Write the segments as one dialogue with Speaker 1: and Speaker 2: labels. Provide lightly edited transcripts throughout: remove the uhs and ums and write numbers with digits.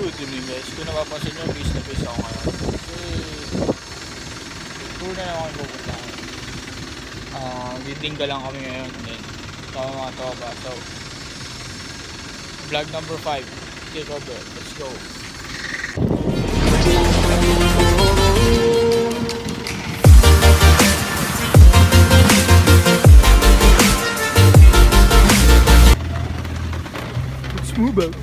Speaker 1: Good evening guys. Kung napapansin nyo, peace na peace ako ngayon. Kasi, tour na naman kami pupuntahan. Didingga lang kami ngayon. And then, sama mga tropa. So, vlog number 5. Take over. Let's go. Let's move out.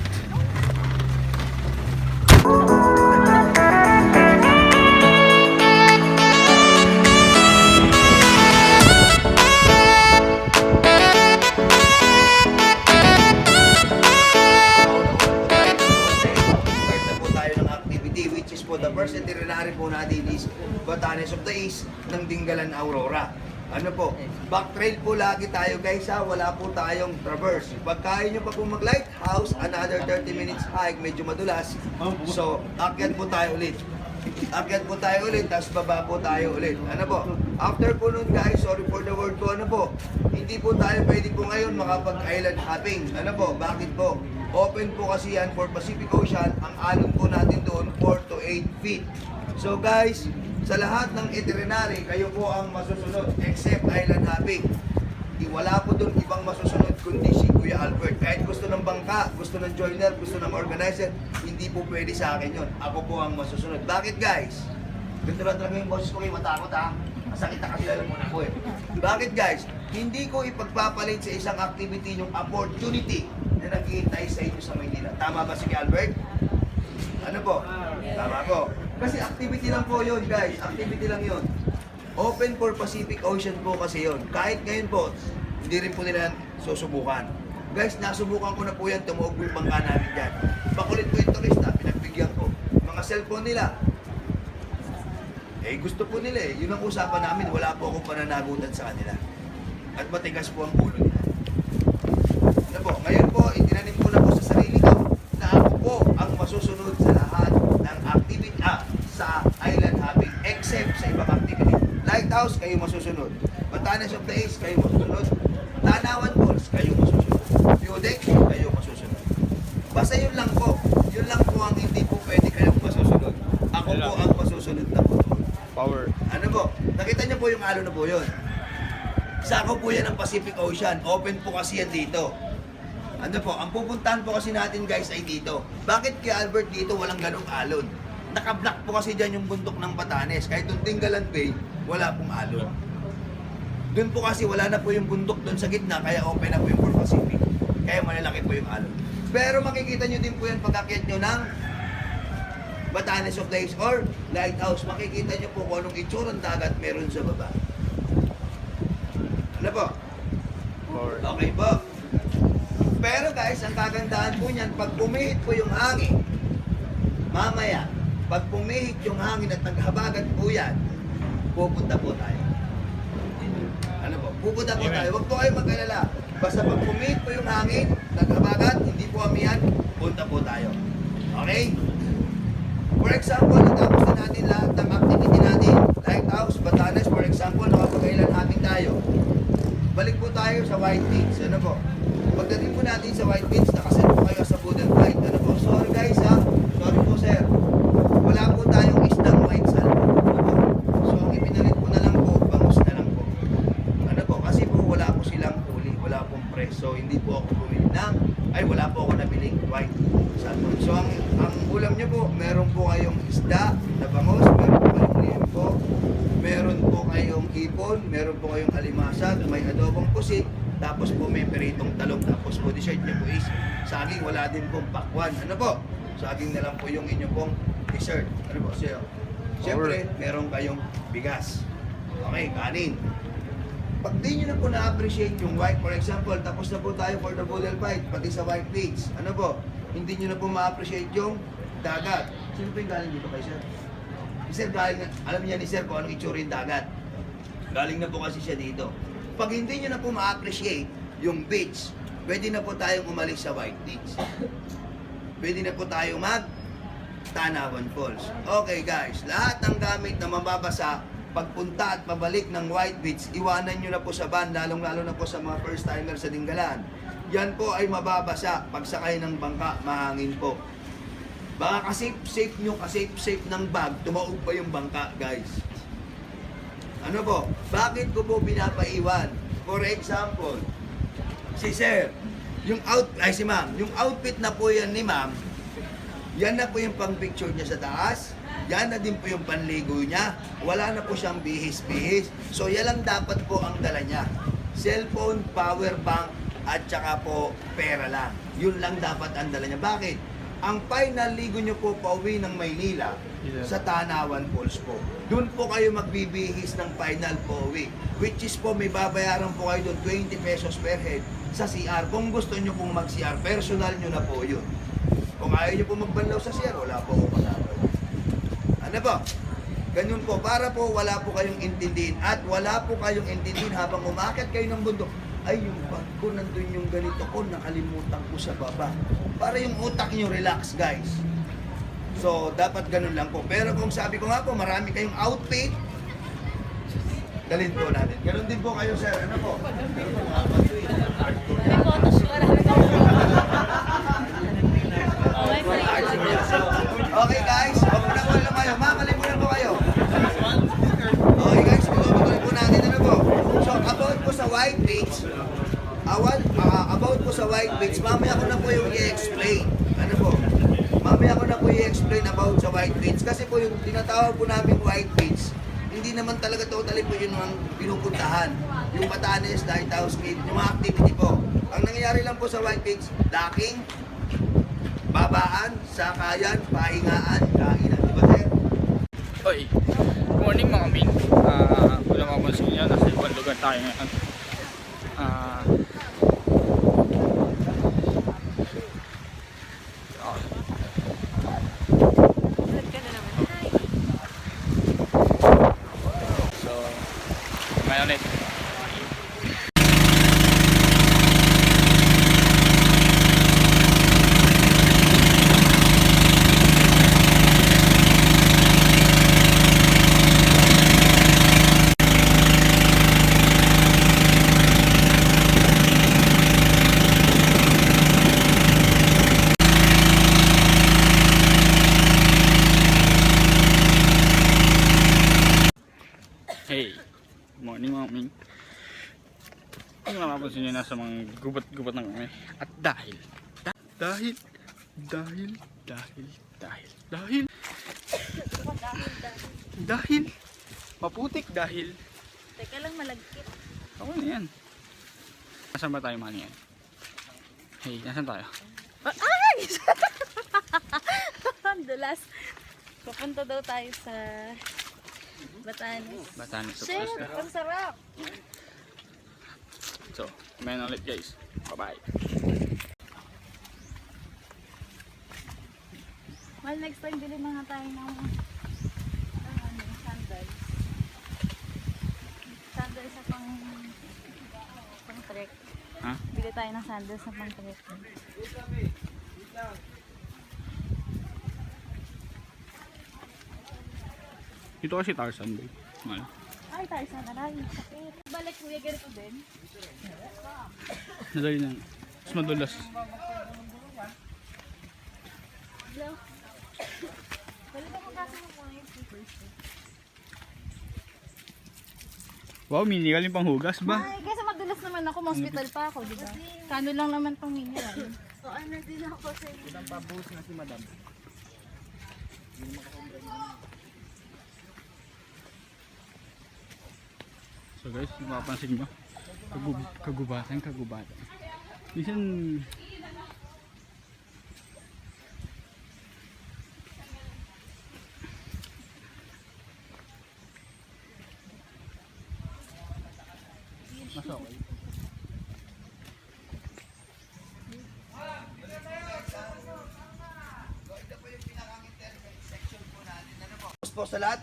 Speaker 2: The first itinerary po natin is Batanes of the East ng Dingalan, Aurora. Ano po, back trail po lagi tayo guys ha, wala po tayong traverse. Pag kaya nyo pa po mag-lighthouse, another 30 minutes hike, medyo madulas. So, akyat po tayo ulit. Akyat po tayo ulit, tapos baba po tayo ulit. Ano po, after po nun guys, sorry for the word ko, ano po, hindi po tayo pwede po ngayon makapag-island hopping. Ano po, bakit po? Open po kasi yan for Pacific Ocean. Ang alon po natin doon 4 to 8 feet. So guys, sa lahat ng itinerary, kayo po ang masusunod except island hopping. Wala po doon ibang masusunod kundi si Kuya Albert. Kahit gusto ng bangka, gusto ng joiner, gusto ng organizer, hindi po pwede sa akin yon. Ako po ang masusunod. Bakit guys? Ganito lang talaga yung boses ko kayo, matakot ha. Masakit na kasi alam mo na po eh. Bakit guys? Hindi ko ipagpapalit sa isang activity yung opportunity na naghihintay sa inyo sa Maynila. Tama ba si Albert? Ano po? Tama po. Kasi activity lang po yun guys. Activity lang yun. Open for Pacific Ocean po kasi yun. Kahit ngayon po, hindi rin po nila susubukan. Guys, nasubukan ko na po yan. Tumuog po yung bangka namin dyan. Makulit po yung turista. Pinagbigyan ko. Mga cellphone nila. Eh gusto po nila eh. Yun ang usapan namin. Wala po akong pananagutan sa kanila. At matigas po ang ulo nila. Ano po, ngayon po, itinanim ko na po sa sarili ko na ako po ang masusunod sa lahat ng activity sa island hopping except sa ibang activity. Lighthouse, kayo masusunod. Batanes of the East, kayo masusunod. Tanawan Falls, kayo masusunod. Piodex, kayo masusunod. Basta yun lang po. Yun lang po ang hindi po pwede kayong masusunod. Ako po ang masusunod na po.
Speaker 1: Power.
Speaker 2: Ano po, nakita niyo po yung alon na po yun. Sako po yan ng Pacific Ocean. Open po kasi yan dito. Ano po, ang pupuntahan po kasi natin guys ay dito. Bakit kay Albert dito walang ganong alon? Naka-block po kasi dyan yung bundok ng Batanes. Kahit yung Dingalan Bay, wala pong alon. Doon po kasi wala na po yung bundok doon sa gitna, kaya open na po yung for Pacific. Kaya malalaki po yung alon. Pero makikita nyo din po yan pag-akyat nyo ng Batanes of the East or Lighthouse. Makikita nyo po kung anong itsura ng dagat meron sa baba. Ano po?
Speaker 1: Power.
Speaker 2: Okay po. Pero guys, ang kagandahan po niyan, pag pumihit po yung hangin, mamaya, pag pumihit yung hangin at naghabagat po yan, pupunta po tayo. Ano po? Pupunta po tayo. Huwag po kayo mag-alala. Basta pag pumihit po yung hangin, naghabagat, hindi po amihan, punta po tayo. Okay? For example, natapos na natin lahat ng activity natin. Lighthouse, Batanes, for example, nakapag-island hopping tayo. Balik po tayo sa White Beach. Ano po? Pagdating po natin sa White Beach, nakaset po kayo sa food and flight. Ano po? Sorry guys ha. Sorry po sir. Wala po tayong isdang white salmon. Ano po? So ang ipinalit po na lang po, bangus na lang po. Ano po? Kasi po wala po silang huli. Wala pong press. So hindi po ako bumili ng, wala po ako nabiling white salmon. So ang ulam nyo po, meron po kayong isda na bangus, meron po kayong liempo, meron po kayong hipon, meron po kayong alimasag, may adobong pusit, tapos po may peritong talong, tapos po dessert niya po is saging, wala din pong pakwan. Ano po? Saging na lang po yung inyong pong dessert. Ano po? Siyempre, meron kayong bigas. Okay, kanin. Pag di nyo na po na-appreciate yung white, for example, tapos na po tayo for the Boodle Fight, pati sa White Beach. Ano po? Hindi nyo na po ma-appreciate yung dagat. Sino po yung galing dito kay sir? Si sir galing, alam niya ni sir kung anong itsura yung dagat. Galing na po kasi siya dito. Pag hindi nyo na po ma-appreciate yung beach, pwede na po tayong umalis sa White Beach. Pwede na po tayong Tanawan Falls. Okay guys, lahat ng gamit na mababasa, pagpunta at pabalik ng White Beach, iwanan nyo na po sa van, lalong-lalo na po sa mga first timer sa Dingalan. Yan po ay mababasa. Pagsakay ng bangka, mahangin po. Baka safe nyo, safe ng bag, tumaog pa yung bangka, guys. Ano po? Bakit ko po pinapaiwan? For example, si sir, si ma'am, yung outfit na po yan ni ma'am, yan na po yung pang-picture niya sa taas, yan na din po yung panligo niya, wala na po siyang bihis-bihis. So yan lang dapat po ang dala niya. Cellphone, power bank, at saka po pera lang. Yun lang dapat ang dala niya. Bakit? Ang final ligo nyo po pauwi ng Maynila sa Tanawan Falls po. Doon po kayo magbibihis ng final pauwi. Which is po may babayaran po kayo doon 20 pesos per head sa CR. Kung gusto nyo pong mag-CR, personal nyo na po yun. Kung ayaw nyo po magbanlaw sa CR, wala po akong magagawa. Ano po? Ganun po, para po wala po kayong intindihin at wala po kayong intindihin habang umakyat kayo ng bundok. Ay, yung bag ko, nandun yung ganito ko, nakalimutan ko sa baba. Para yung utak nyo relax, guys. So, dapat ganun lang po. Pero kung sabi ko nga po, marami kayong outfit, dalhin po natin. Ganun din po kayo, sir. Ano po?
Speaker 3: May photoshoot.
Speaker 2: Okay, guys. Huwag mo na po lang kayo. Makalimutan po kayo. Okay, guys. Tuloy po natin. Ano po? So, about po sa white beach, mamaya ko na po yung i-explain. Ano po? Mamaya ko na po i-explain about sa white beach. Kasi po yung tinatawag po namin white beach, hindi naman talaga totally po yun ang pinupuntahan. Yung Batanes, Lighthouse Cave, yung mga activity po. Ang nangyayari lang po sa white beach, docking, babaan, sakayan, pahingaan, kainan. Di ba, sir?
Speaker 1: Oy, good morning mga min. Kung mapansin niyo, nasa ibang lugar tayo ngayon. So, may ulit. Hey, morning mga min. Kung mapapansin nyo, nasa mga gubat-gubat na kami. At dahil maputik dahil
Speaker 3: Teka lang, malagkit.
Speaker 1: ako na yan. Nasaan ba tayo mga yan? Hey, nasaan tayo?
Speaker 3: Ay! Ang dulas. Papunta daw tayo sa Batanes.
Speaker 1: Batanes
Speaker 3: Shit,
Speaker 1: Surprise.
Speaker 3: ang sarap.
Speaker 1: So, kumain ulit guys. Bye-bye.
Speaker 3: Well, next time bilhin na nga tayo ng sandals. Sandals sa pang-trek.
Speaker 1: Ha?
Speaker 3: Bili tayo ng sandals sa pang-trek.
Speaker 1: Dito kasi Tarzan boy. Ano?
Speaker 3: Ay, tayo sa naray. Sakit. Balik kuya, ganito din.
Speaker 1: Nadali na. Mas madulas.
Speaker 3: Hello? Balik ako kasi ng point.
Speaker 1: Wow, mini galing pang hugas ba?
Speaker 3: Ay, kasi madulas naman ako. Hospital pa ako, di ba? Kano lang naman pang mineral. So, ano din ako sa inyo.
Speaker 1: Isang pabuhos na si madam. So guys, kung mapapansin nyo, kagubatan. Minsan, mas okay.
Speaker 2: Po, sa lahat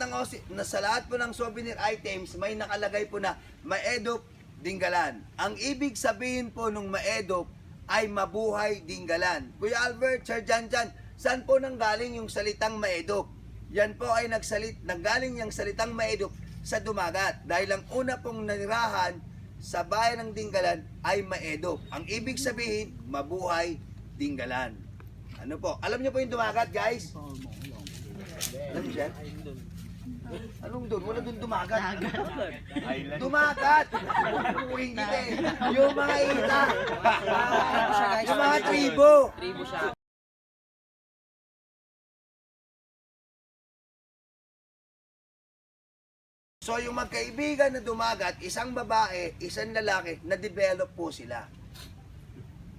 Speaker 2: po ng souvenir items, may nakalagay po na Maedop Dinggalan. Ang ibig sabihin po nung Maedop ay mabuhay Dinggalan. Kuya Albert, Sir Janjan, saan po nanggaling yung salitang Maedop? Yan po ay nanggaling yung salitang Maedop sa Dumagat. Dahil ang una pong nanirahan sa bayan ng Dinggalan ay Maedop. Ang ibig sabihin, mabuhay Dinggalan. Ano po? Alam niyo po yung dumagat, guys? Alam niyo siya? Anong doon? Wala doon dumagat. Dumagat! Kukuing kita eh. Yung mga ita. Yung mga tribo.
Speaker 4: Tribo siya.
Speaker 2: So yung magkaibigan na dumagat, isang babae, isang lalaki, na-develop po sila.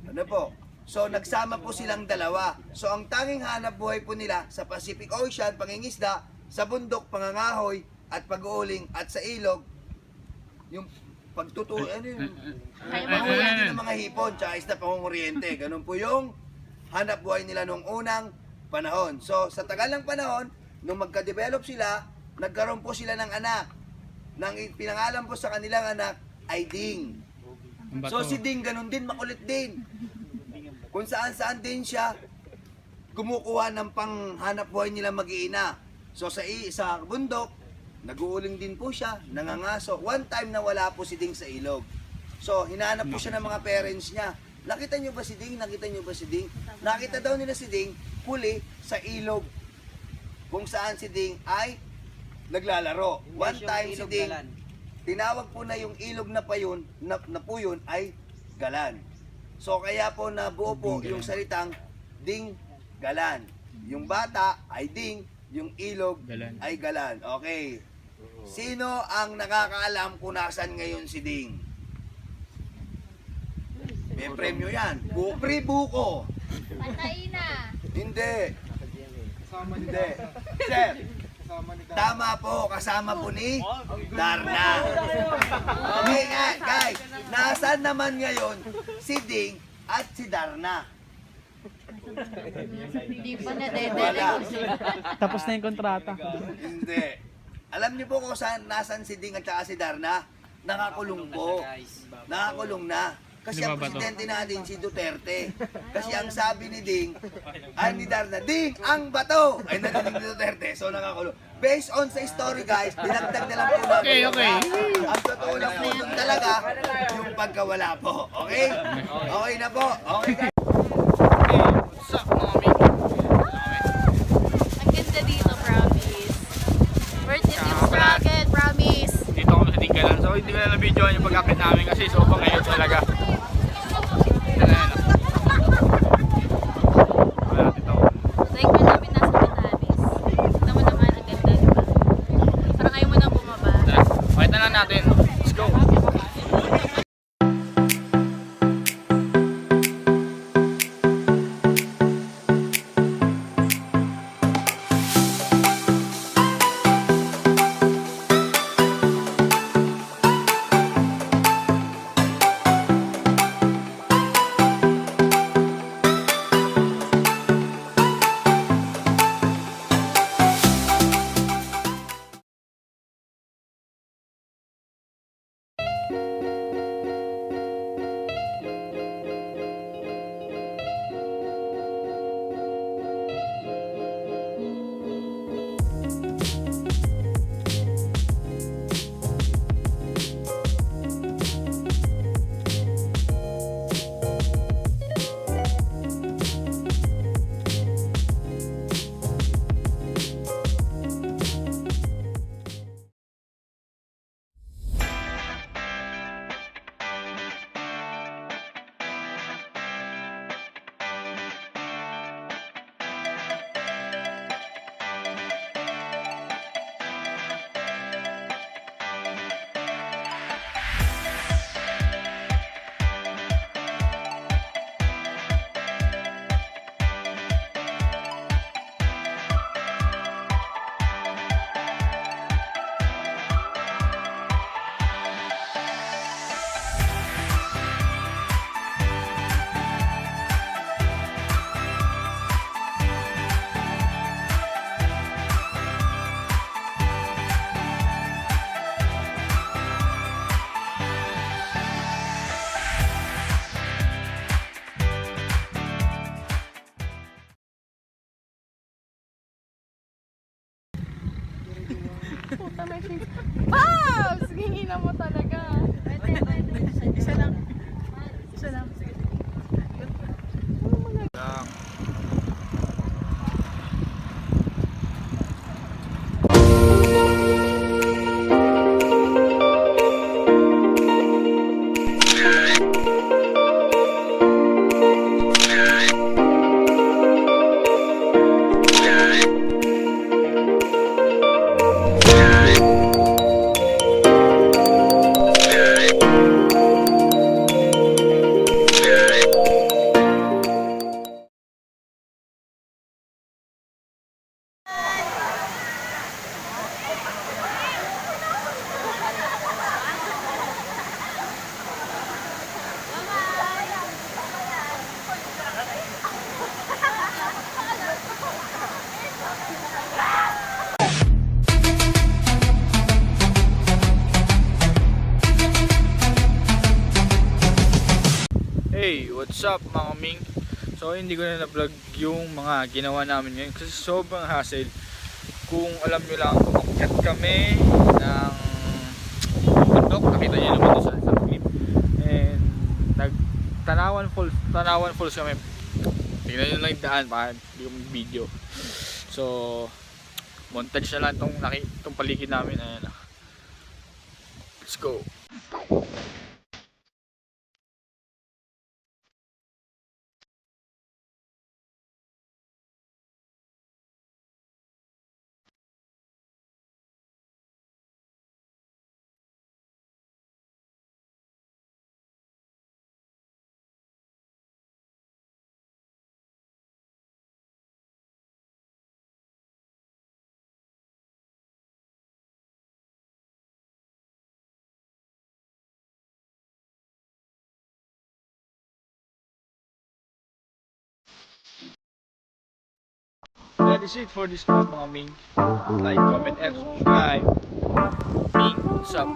Speaker 2: Ano po? So nagsama po silang dalawa. So ang tanging hanap buhay po nila sa Pacific Ocean, pangingisda, sa bundok, pangangahoy, at pag-uuling, at sa ilog, yung pagtutuloy, ano yun? Panguhuli ng mga hipon, tsaka isda pangunguryente. Ganun po yung hanap buhay nila nung unang panahon. So sa tagal ng panahon, nung magka-develop sila, nagkaroon po sila ng anak. Nang pinangalan po sa kanilang anak ay Ding. So si Ding ganun din, makulit din. Kung saan-saan din siya kumukuha ng panghanap buhay nila mag-iina. So sa bundok, nag-uuling din po siya, nangangaso. One time na wala po si Ding sa ilog. So hinahanap po siya ng mga parents niya. Nakita niyo ba si Ding? Nakita niyo ba si Ding? Nakita daw nila si Ding huli sa ilog. Kung saan si Ding ay naglalaro. One time si Ding, tinawag po na yung ilog na po yun ay Galan. So kaya po nabuo po yung salitang Ding Galan. Yung bata ay Ding, yung ilog ay Galan. Okay. Sino ang nakakaalam kung nasan ngayon si Ding? May premyo yan. Free buko.
Speaker 3: Patay na.
Speaker 2: Hindi. Hindi. Sir. Tama po, kasama po ni Darna. Okay nga, guys. Nasaan naman ngayon si Ding at si Darna?
Speaker 3: Hindi pa na-dedelect.
Speaker 1: Tapos na yung kontrata.
Speaker 2: Hindi. Alam niyo po kung saan, nasan si Ding at saka si Darna? Nakakulong po. Nakakulong na. Kasi ang presidente natin si Duterte. Kasi ang sabi ni Ding, ni Darna, Ding, ang bato! Ay narinig ni Duterte, so nakakulong. Based on sa story guys, dinagdag na lang po namin.
Speaker 1: Okay.
Speaker 2: Ang totoo lang po doon talaga, yung pagkawala po. Okay? Okay na po. Okay guys.
Speaker 1: What's up mga amigo?
Speaker 3: Ang ganda dito, promise. Worth it yung struggle, promise.
Speaker 1: Dito kami sa Tinggalan. So hindi ko na na-videoan yung pag-akit namin kasi sobrang ngayon talaga. Wala dito.
Speaker 3: Like mo namin nasa Batanes. Tignan mo naman, ang ganda, diba? Parang ayaw mo nang bumaba.
Speaker 1: Tara, pakita na natin. Let's go.
Speaker 3: Babs! Hingina mo talaga. Isa lang. Isa lang.
Speaker 1: What's up mga Ming? So hindi ko na na-vlog yung mga ginawa namin ngayon kasi sobrang hassle. Kung alam nyo lang, umakyat kami ng bundok, nakita nyo naman doon sa clip. And Tanawan Falls kami. Tingnan nyo lang yung daan para hindi ko mag-video. So montage na lang itong paligid namin. Ayan. Let's go. That is it for this vlog mga Ming. Like, comment, and subscribe. Ming, what's up?